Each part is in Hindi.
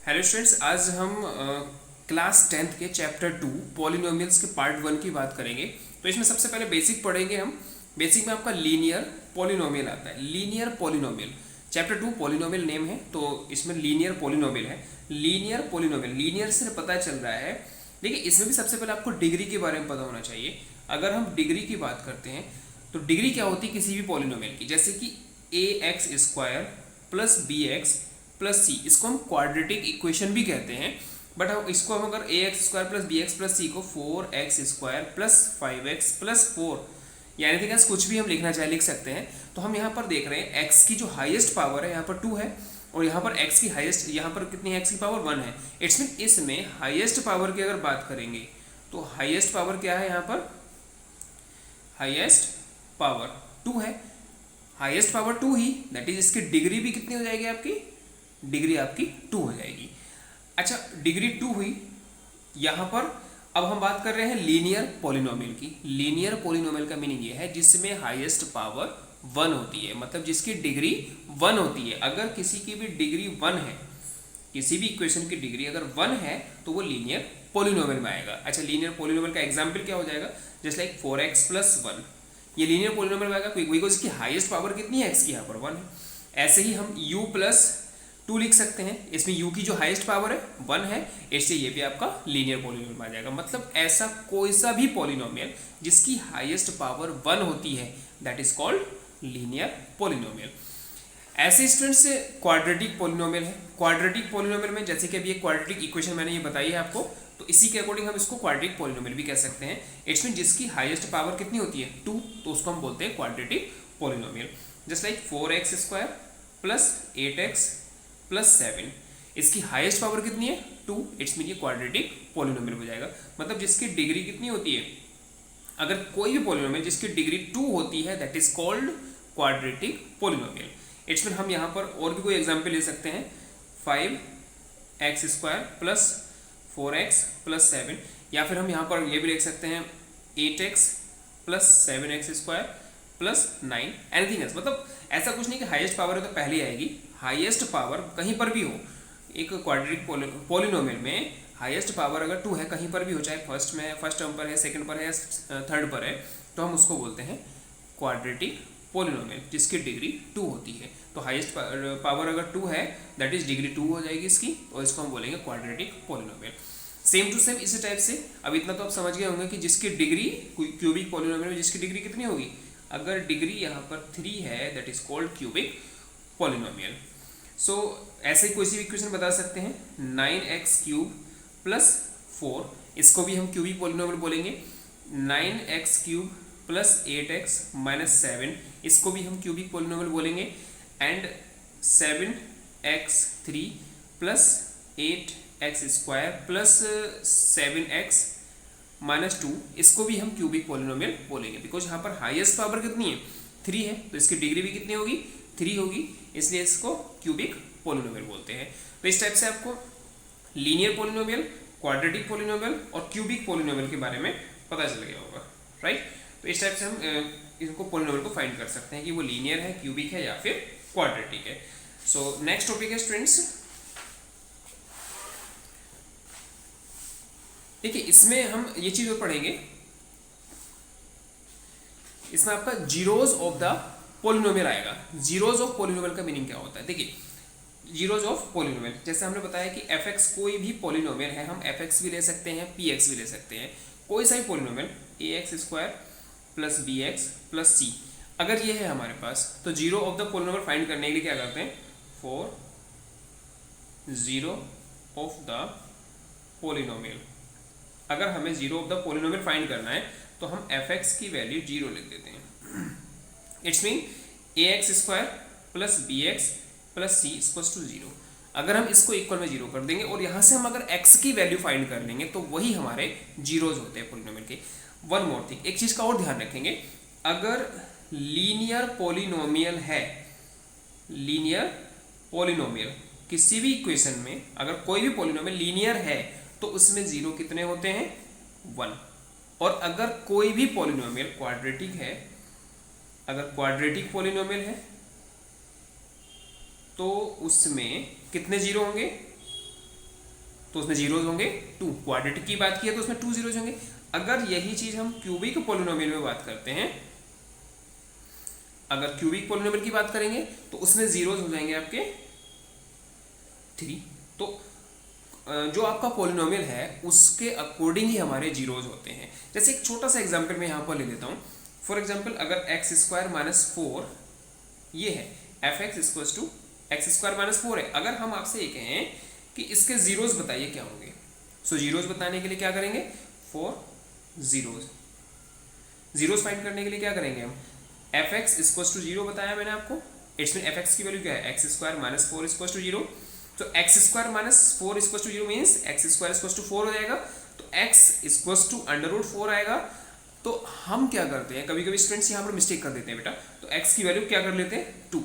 हेलो स्टूडेंट्स, आज हम क्लास 10th के चैप्टर 2 पॉलिनोमियल्स के पार्ट 1 की बात करेंगे। तो इसमें सबसे पहले बेसिक पढ़ेंगे हम। बेसिक में आपका लीनियर पॉलिनोमियल आता है। Linear polynomial chapter 2 polynomial name है, तो इसमें लीनियर पॉलिनोमियल है। लीनियर पॉलिनोमियल, लीनियर से पता चल रहा है। देखिए, इसमें भी सबसे पहले आपको डिग्री के बारे में पता होना चाहिए। अगर हम डिग्री की बात करते हैं तो डिग्री क्या होती है किसी भी पॉलिनोमियल की, जैसे कि a x square plus b x plus c, इसको हम क्वाड्रेटिक इक्वेशन भी कहते हैं। बट हम इसको हम अगर a x square plus b x plus c को 4x square plus 5x plus 4 या एनीथिंग एल्स कुछ भी हम लिखना चाहे लिख सकते हैं। तो हम यहाँ पर देख रहे हैं x की जो हाईएस्ट पावर है यहाँ पर 2 है, और यहाँ पर x की हाईएस्ट, यहाँ पर कितनी है, x की पावर 1 है। इट्स मीन इसमें हाईएस्ट पावर की अगर बात करेंगे तो हाईएस्ट पावर क्या है, यहाँ पर हाईएस्ट पावर 2 है। Highest power 2 he, that is इसकी डिग्री भी कितनी हो जाएगी, आपकी डिग्री आपकी 2 हो जाएगी। अच्छा, डिग्री 2 हुई। यहां पर अब हम बात कर रहे हैं लीनियर पॉलिनोमियल की। लीनियर पॉलिनोमियल का मीनिंग ये है जिसमें हाईएस्ट पावर 1 होती है, मतलब जिसकी डिग्री 1 होती है। अगर किसी की भी डिग्री 1 है, किसी भी इक्वेशन की डिग्री अगर 1 है तो वो लीनियर पॉलिनोमियल में आएगा। अच्छा, लीनियर पॉलिनोमियल का एग्जाम्पल क्या हो जाएगा, जस्ट लाइक 4x प्लस 1, ये लीनियर पॉलिनोमियल में आएगा बिकॉज इसकी हाईएस्ट पावर कितनी है, x की यहाँ पर 1 है। ऐसे ही हम u प्लस 2 लिख सकते हैं, इसमें u की जो हाईएस्ट पावर है 1 है, इससे ये भी आपका लीनियर पॉलिनोमियल में आ जाएगा। मतलब ऐसा कोई सा भी पॉलिनोमियल जिसकी हाईएस्ट पावर 1 होती है, that is called linear polynomial. ऐसे स्टूडेंट्स क्वाड्रेटिक पॉलिनोमियल है। क्वाड्रेटिक पॉलिनोमियल में जैसे कि अभी एक क्वाड्रेटिक इक्वेशन मैंने ये बताई है आपको, तो इसी के अकॉर्डिंग हम इसको क्वाड्रेटिक पॉलिनोमियल भी कह सकते हैं। इट्स मीन जिसकी हाईएस्ट पावर कितनी होती है, 2, तो उसको हम बोलते हैं quadratic polynomial. Just like 4x square plus 8x plus 7, इसकी हाईएस्ट पावर कितनी है, 2, इट्स मीन ये क्वाड्रेटिक पॉलिनोमियल हो जाएगा। मतलब जिसकी डिग्री कितनी होती है, अगर कोई भी पॉलिनोमियल जिसकी डिग्री 2 होती है, that is called quadratic polynomial. It's mean हम यहाँ पर और भी कोई एग्जाम्पल ले सकते हैं, 5x square plus 4x plus 7, या फिर हम यहाँ पर ये भी लिख सकते हैं 8x plus 7x square plus 9, anything else. मतलब ऐसा कुछ नहीं कि हाईएस्ट पावर है तो पहले आएगी। हाईएस्ट पावर कहीं पर भी हो, एक क्वाड्रेटिक पॉलिनोमियल में हाईएस्ट पावर अगर 2 है, कहीं पर भी हो, चाहे फर्स्ट टर्म पर है, सेकंड पर है, थर्ड पर है, तो हम उसको बोलते हैं क्वाड्रेटिक पॉलिनोमियल जिसकी डिग्री 2 होती है। तो हाईएस्ट पावर अगर 2 है, दैट इज डिग्री 2 हो जाएगी इसकी, और इसको हम बोलेंगे quadratic polynomial. Same to same इसी टाइप से अब इतना तो आप समझ गए होंगे कि जिसकी डिग्री क्यूबिक पॉलिनोमियल में जिसकी डिग्री कितनी होगी, अगर डिग्री यहाँ पर 3 है, that is called cubic polynomial. So ऐसे ही कोई सी भी इक्वेशन बता सकते हैं, 9x क्यूब प्लस 4, इसको भी हम क्यूबिक पॉलिनोमियल बोलेंगे। 9x cube plus 8x minus 7, इसको भी हम क्यूबिक पॉलिनोमियल बोलेंगे। And 7x3 plus 8x square plus 7x minus 2, इसको भी हम क्यूबिक पॉलिनोमियल बोलेंगे। बिकॉज यहाँ पर हाईएस्ट पावर कितनी है, 3 है, तो इसकी डिग्री भी कितनी होगी, 3 होगी, इसलिए इसको क्यूबिक पॉलिनोमियल बोलते हैं। तो इस टाइप से आपको लीनियर पॉलिनोमियल, क्वाड्रेटिक पॉलिनोमियल और क्यूबिक पॉलिनोमियल के बारे में पता चल गया होगा, राइट। तो इस टाइप से हम इनको पॉलिनोमियल को फाइंड कर सकते हैं कि वो लीनियर है, क्यूबिक है या फिर क्वाड्रेटिक है। सो नेक्स्ट टॉपिक है स्टूडेंट्स, देखिए इसमें हम ये चीज और पढ़ेंगे, इसमें आपका जीरोज ऑफ द पॉलिनोमियल आएगा। जीरोज ऑफ पॉलिनोमियल का मीनिंग क्या होता है, देखिए जीरोज ऑफ पॉलिनोमियल, जैसे हमने बताया कि fx कोई भी पॉलिनोमियल है, हम fx भी ले सकते हैं, px भी ले सकते हैं, कोई सा भी polynomial, ax square plus bx plus c, अगर ये है हमारे पास, तो zero of the polynomial find करने के लिए क्या करते हैं, for zero of the polynomial, अगर हमें zero of the polynomial find करना है तो हम fx की वैल्यू 0 लिख देते हैं। It's mean ax square plus bx plus c equals to 0। अगर हम इसको इक्वल में 0 कर देंगे और यहाँ से हम अगर x की वैल्यू फाइंड कर लेंगे तो वही हमारे जीरोज होते हैं पॉलिनोमियल के। वन मोर थिंग, एक चीज़ का और ध्यान रखेंगे, अगर लीनियर पॉलिनोमियल है, लीनियर पॉलिनोमियल किसी भी इक्वेशन में अगर कोई भी पॉलिनोमियल लीनियर है तो उसमें 0 कितने होते हैं, 1। और अगर कोई भी पॉलिनोमियल क्वाड्रेटिक है, अगर क्वाड्रेटिक पॉलिनोमियल है, तो उसमें कितने जीरो होंगे, तो उसमें जीरोज होंगे 2। क्वाड्रेटिक की बात की है तो उसमें 2 जीरोज होंगे। अगर यही चीज हम क्यूबिक पॉलिनोमियल में बात करते हैं, अगर क्यूबिक पॉलिनोमियल की बात करेंगे तो उसमें जीरोज हो जाएंगे आपके 3। तो जो आपका पॉलिनोमियल है उसके अकॉर्डिंग ही हमारे जीरोज होते हैं। जैसे एक छोटा सा एग्जांपल मैं यहाँ पर ले लेता हूँ। फॉर एग्जांपल अगर एक्स स्क्वायर माइनस 4 ये है, f x equal to x square minus 4 है। अगर हम आपसे ये कहें कि इसके जीरोज बताइए क्या होंगे, सो जीरोज बताने के लिए क्या करेंगे, 4 जीरोज। जीरोज फाइंड करने के लिए क्या करेंगे हम, एफ एक्स इक्वल टू 0 बताया मैंने आपको। इट्स मीन एफ एक्स की वैल्यू क्या है, x square minus 4 equal to 0। तो x square minus 4 equal to 0 means x square equal to 4 हो जाएगा। तो x equal to under root 4 आएगा। तो हम क्या करते हैं, कभी कभी स्टूडेंट्स यहाँ पर मिस्टेक कर देते हैं बेटा। तो एक्स की वैल्यू क्या कर लेते हैं 2।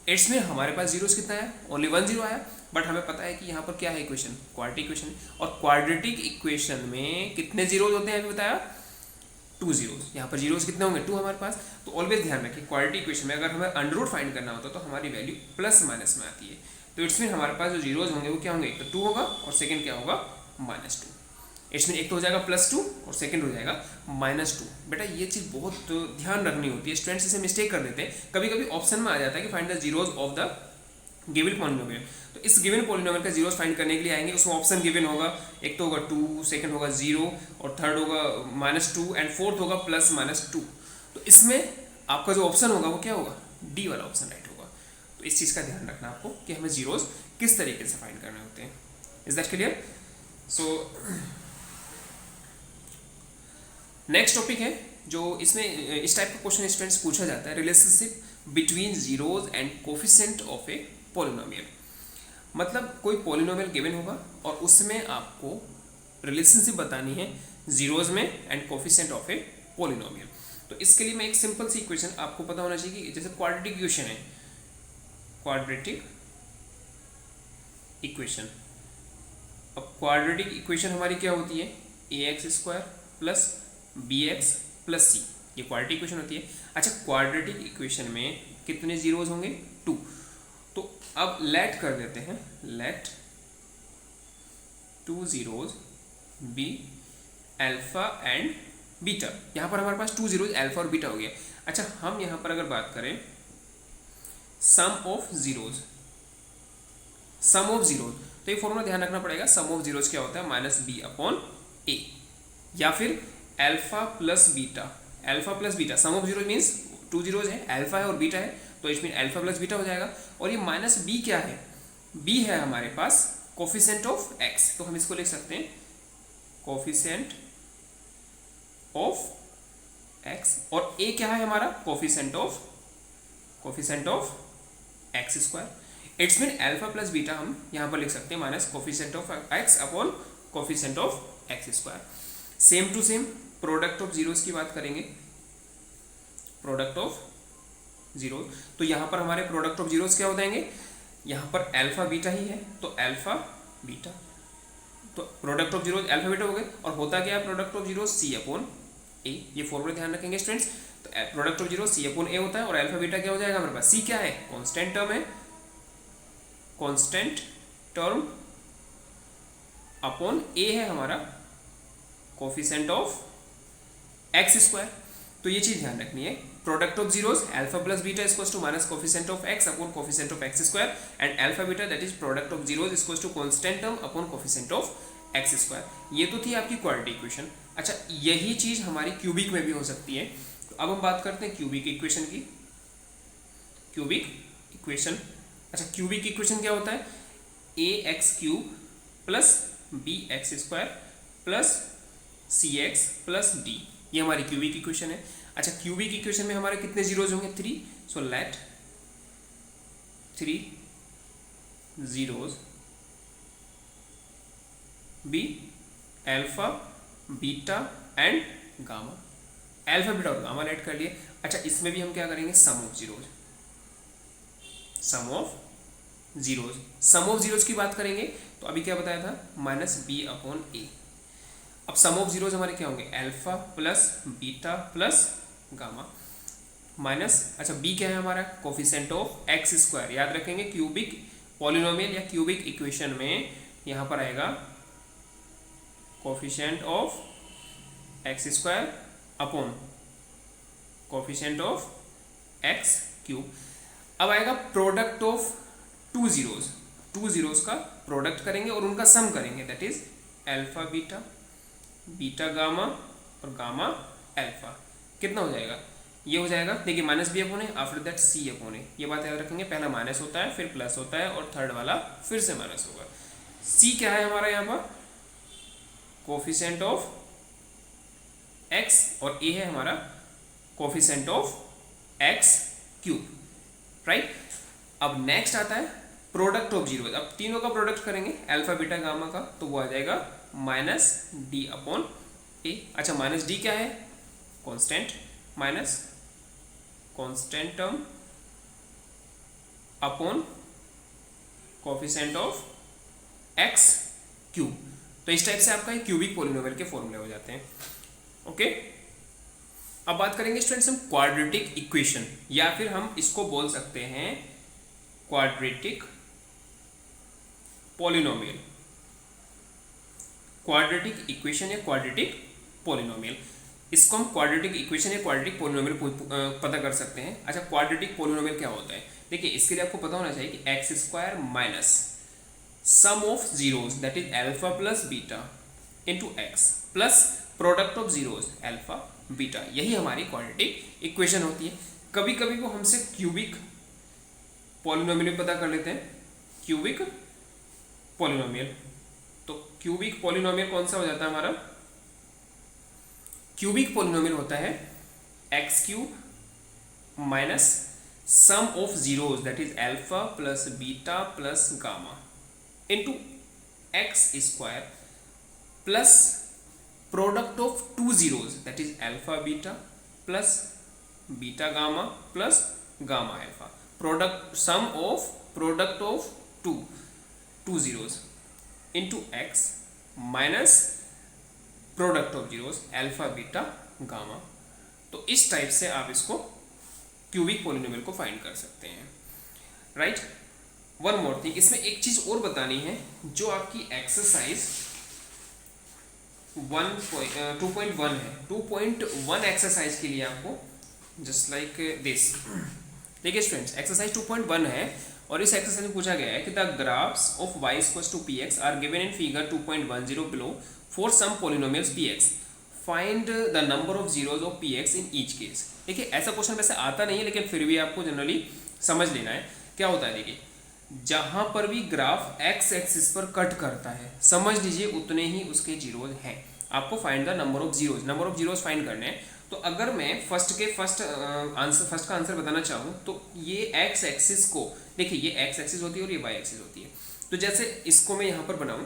इट्स में हमारे पास जीरोस कितना है, ओनली 1 जीरो आया। बट हमें पता है कि यहाँ पर क्या है इक्वेशन, क्वाड्रेटिक इक्वेशन। और क्वाड्रेटिक इक्वेशन में कितने जीरोस होते हैं अभी बताया, 2 जीरोस। यहाँ पर जीरोस कितने होंगे 2 हमारे पास। तो ऑलवेज ध्यान रखें क्वाड्रेटिक इक्वेशन में अगर हमें अंडर रूट फाइंड करना होता तो हमारी वैल्यू प्लस माइनस में आती है। तो इट्स मीन हमारे पास जो जीरोस होंगे वो क्या होंगे, एक तो 2 होगा और सेकंड क्या होगा -2। इट्स मीन एक तो हो जाएगा +2 और सेकंड हो जाएगा -2। बेटा ये चीज़ बहुत ध्यान रखनी होती है, स्टूडेंट्स इसे मिस्टेक कर देते हैं। कभी कभी ऑप्शन में आ जाता है कि find the zeros of the given polynomial. तो इस गिवन पॉलिनोमियल का जीरोस फाइंड करने के लिए आएंगे, उसमें ऑप्शन गिवन होगा, एक तो होगा 2, सेकंड होगा 0 और थर्ड होगा -2 एंड फोर्थ होगा +-2। तो इसमें आपका जो ऑप्शन होगा वो क्या होगा, डी वाला ऑप्शन राइट होगा। तो इस चीज़ का ध्यान रखना आपको कि हमें जीरोस किस तरीके से फाइंड करने होते हैं। Is that clear? So next topic है जो इसमें इस टाइप का क्वेश्चन स्टूडेंट्स पूछा जाता है, relationship between zeros and coefficient of a polynomial. मतलब कोई पॉलिनोमियल गिवन होगा और उसमें आपको रिलेशनशिप बतानी है जीरोज में and coefficient of a polynomial. तो इसके लिए मैं एक सिंपल सी इक्वेशन आपको पता होना चाहिए कि जैसे क्वाड्रेटिक इक्वेशन है, क्वाड्रेटिक इक्वेशन। अब क्वाड्रेटिक इक्वेशन हमारी क्या होती है, ax² plus bx plus c, ये क्वाड्रेटिक इक्वेशन होती है। अच्छा क्वाड्रेटिक इक्वेशन में कितने जीरोज होंगे 2। तो अब लेट कर देते हैं, let 2 zeros be alpha and beta. यहाँ पर हमारे पास 2 जीरोज अल्फा और बीटा हो गया। अच्छा हम यहाँ पर अगर बात करें sum of zeros, sum of zeros, तो ये फॉर्मूला ध्यान रखना पड़ेगा। सम ऑफ जीरोज क्या होता है, -b/a, या फिर alpha plus beta. Alpha plus beta, sum of zeros means 2 zeros है, अल्फा है और बीटा है, तो इसमें अल्फा प्लस बीटा हो जाएगा। और ये -b क्या है, b है हमारे पास कोफिशिएंट ऑफ x, तो हम इसको लिख सकते हैं कोफिशिएंट ऑफ x। और a क्या है हमारा, coefficient of x²। It's mean alpha plus beta हम यहाँ पर लिख सकते हैं minus coefficient of x upon coefficient of x²। Same to same product of zeros की बात करेंगे, प्रोडक्ट ऑफ जीरो। तो यहाँ पर हमारे प्रोडक्ट ऑफ जीरोस क्या हो जाएंगे, यहाँ पर अल्फा बीटा ही है तो अल्फा बीटा, तो product of zeros alpha beta हो गए। और होता क्या है प्रोडक्ट ऑफ जीरोस c/a, ये फॉर्मूला ध्यान रखेंगे स्टूडेंट्स। तो प्रोडक्ट ऑफ जीरोस c/a होता है और अल्फा बीटा क्या हो जाएगा हमारे पास, c क्या है कांस्टेंट टर्म है, कांस्टेंट टर्म अपॉन a है हमारा कोफिशिएंट ऑफ x²। तो ये चीज ध्यान रखनी है, product of zeros alpha plus beta equals to minus coefficient of x upon coefficient of x² and alpha beta that is product of zeros equals to constant term upon coefficient of x²। ये तो थी आपकी क्वाड्रेटिक इक्वेशन। अच्छा यही चीज हमारी क्यूबिक में भी हो सकती है। तो अब हम बात करते हैं क्यूबिक इक्वेशन की। क्यूबिक इक्वेशन, अच्छा क्यूबिक इक्वेशन क्या होता है, ax³ plus bx² plus cx plus d, ये हमारी क्यूबिक इक्वेशन है। अच्छा क्यूबिक इक्वेशन में हमारे कितने जीरोज होंगे 3, so let 3 zeros be alpha beta and gamma. Alpha beta और गामा लेट कर लिए। अच्छा इसमें भी हम क्या करेंगे, sum of zeros, sum of zeros, sum of zeros की बात करेंगे। तो अभी क्या बताया था -b/a। अब सम ऑफ जीरोज हमारे क्या होंगे, alpha plus beta plus gamma minus, अच्छा b क्या है हमारा कोफिशिएंट ऑफ x²। याद रखेंगे क्यूबिक पॉलिनोमियल या क्यूबिक इक्वेशन में यहाँ पर आएगा coefficient of x square upon coefficient of x cube. अब आएगा प्रोडक्ट ऑफ टू जीरोस का प्रोडक्ट करेंगे और उनका सम करेंगे, that is alpha beta, beta gamma और गामा अल्फा। कितना हो जाएगा? ये हो जाएगा, देखिए minus b upon a, after that c upon a. ये बात याद रखेंगे, पहला माइनस होता है फिर प्लस होता है और थर्ड वाला फिर से माइनस होगा। सी क्या है हमारा यहाँ पर? कोफिशिएंट ऑफ एक्स, और ए है हमारा coefficient of x cube, right. अब नेक्स्ट आता है प्रोडक्ट ऑफ जीरो। अब तीनों का प्रोडक्ट करेंगे अल्फा बीटा गामा का, तो वो आ जाएगा माइनस डी अपॉन ए। अच्छा, माइनस डी क्या है? Constant, minus constant term upon coefficient of x cube. तो इस टाइप से आपका एक क्यूबिक पॉलिनोमियल के फॉर्मूले हो जाते हैं। ओके, अब बात करेंगे स्टूडेंट्स हम क्वाड्रेटिक इक्वेशन, या फिर हम इसको बोल सकते हैं क्वाड्रेटिक पॉलिनोमियल। क्वाड्रेटिक इक्वेशन या क्वाड्रेटिक पॉलिनोमियल, इसको हम क्वाड्रेटिक इक्वेशन या क्वाड्रेटिक पॉलिनोमियल पता कर सकते हैं। अच्छा, क्वाड्रेटिक पॉलिनोमियल क्या होता है? देखिए, इसके लिए आपको पता होना चाहिए कि x square minus sum of zeros that is alpha plus beta into x plus product of zeros alpha beta, यही हमारी क्वाड्रेटिक इक्वेशन होती है। कभी कभी वो हमसे क्यूबिक पॉलिनोमियल पता कर लेते हैं, क्यूबिक पॉलिनोमियल। तो क्यूबिक पॉलिनोमियल कौन सा हो जाता है हमारा? क्यूबिक पॉलिनोमियल होता है x cube minus sum of zeros that is alpha plus beta plus gamma into x square plus product of two zeros that is alpha beta plus beta gamma plus gamma alpha. Product sum of product of two zeros into x minus product of zeros alpha beta gamma. तो इस टाइप से आप इसको क्यूबिक पॉलिनोमियल को फाइंड कर सकते हैं, राइट। वन मोर थिंग, इसमें एक चीज और बतानी है, जो आपकी एक्सरसाइज 2.1 है। 2.1 एक्सरसाइज के लिए आपको जस्ट लाइक दिस, देखिए स्टूडेंट्स, एक्सरसाइज 2.1 है और इस एक्सरसाइज में पूछा गया है कि the graphs of y equals to px are given in figure 2.10 below for some polynomials px, find the number of zeros of px in each case. देखिए, ऐसा क्वेश्चन वैसे आता नहीं है, लेकिन फिर भी आपको जनरली समझ लेना है। क्या होता है? देखिए, जहां पर भी ग्राफ एक्स एक्सिस पर कट करता है, समझ लीजिए उतने ही उसके जीरोस हैं। आपको find the number of zeros find करने हैं। तो अगर मैं फर्स्ट का आंसर बताना चाहूँ तो ये एक्स एक्सिस को, देखिए ये एक्स एक्सिस होती है और ये वाई एक्सिस होती है। तो जैसे इसको मैं यहाँ पर बनाऊँ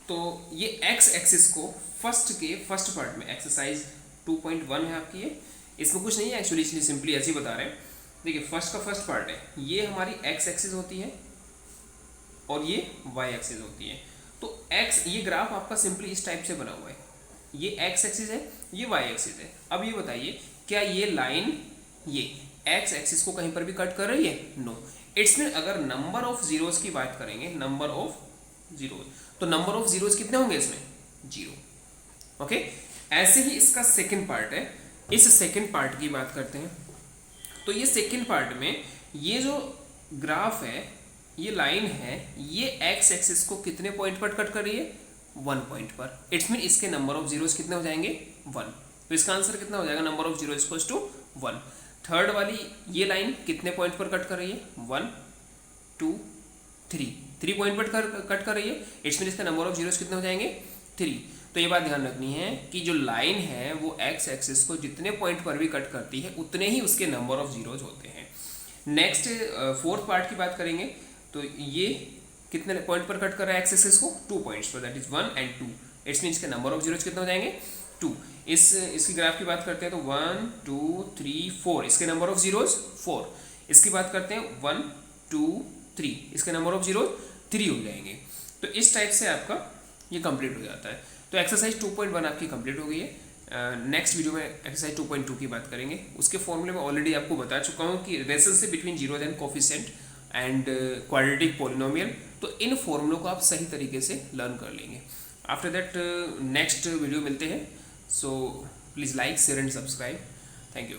तो ये एक्स एक्सिस को फर्स्ट पार्ट में, एक्सरसाइज 2.1 है आपकी ये, इसमें कुछ नहीं है एक्चुअली, इसलिए सिंपली ऐसे ही बता रहे हैं। देखिए, फर्स्ट पार्ट है, ये हमारी एक्स एक्सिस होती है और ये वाई एक्सिस होती है। तो एक्स, ये ग्राफ आपका सिंपली इस टाइप से बना हुआ है, ये एक्स एक्सिस है, ये वाई एक्सिस है। अब ये बताइए, क्या ये लाइन ये एक्स एक्सिस को कहीं पर भी कट कर रही है? नो। इट्स मीन अगर नंबर ऑफ जीरोस की बात करेंगे, नंबर ऑफ जीरोस, तो नंबर ऑफ जीरोस कितने होंगे इसमें? 0। ओके, ऐसे ही इसका सेकंड पार्ट है। इस सेकंड पार्ट की बात करते हैं तो ये सेकंड पार्ट में ये जो ग्राफ है, ये लाइन है, ये एक्स एक्सिस को कितने पॉइंट पर कट कर रही है? 1 पॉइंट पर। इट्स मीन इसके नंबर ऑफ जीरोस कितने हो जाएंगे? 1। तो इसका आंसर कितना हो जाएगा? Number of zero equals to 1। Third वाली ये लाइन कितने पॉइंट पर कट कर रही है? 1 2 3 पॉइंट पर कट कर रही है। इट्स मीन इसका नंबर ऑफ जीरोस कितने हो जाएंगे? 3। तो ये बात ध्यान रखनी है कि जो लाइन है वो एक्स एक्सिस को जितने पॉइंट पर भी कट करती है उतने ही उसके नंबर ऑफ जीरोज होते हैं। नेक्स्ट फोर्थ पार्ट की बात करेंगे तो ये कितने पॉइंट पर कट कर रहा है एक्स एक्सिस को? 2 पॉइंट्स पर, that is 1 and 2। It's mean इसके नंबर ऑफ जीरोज कितने हो जाएंगे? 2। इसकी ग्राफ की बात करते हैं तो 1 2 3 4, इसके नंबर ऑफ जीरोज 4। इसकी बात करते हैं 1 2 3, इसके नंबर ऑफ जीरोज 3 हो जाएंगे। तो इस टाइप से आपका ये कंप्लीट हो जाता है। तो एक्सरसाइज 2.1 आपकी कंप्लीट हो गई है। नेक्स्ट वीडियो में एक्सरसाइज 2.2 की बात करेंगे। उसके फॉर्मूले में ऑलरेडी आपको बता चुका हूँ कि relationship between zeros and coefficient and quadratic polynomial. तो इन फॉर्मूलों को आप सही तरीके से लर्न कर लेंगे। आफ्टर दैट नेक्स्ट वीडियो मिलते हैं. So please like share and subscribe. Thank you.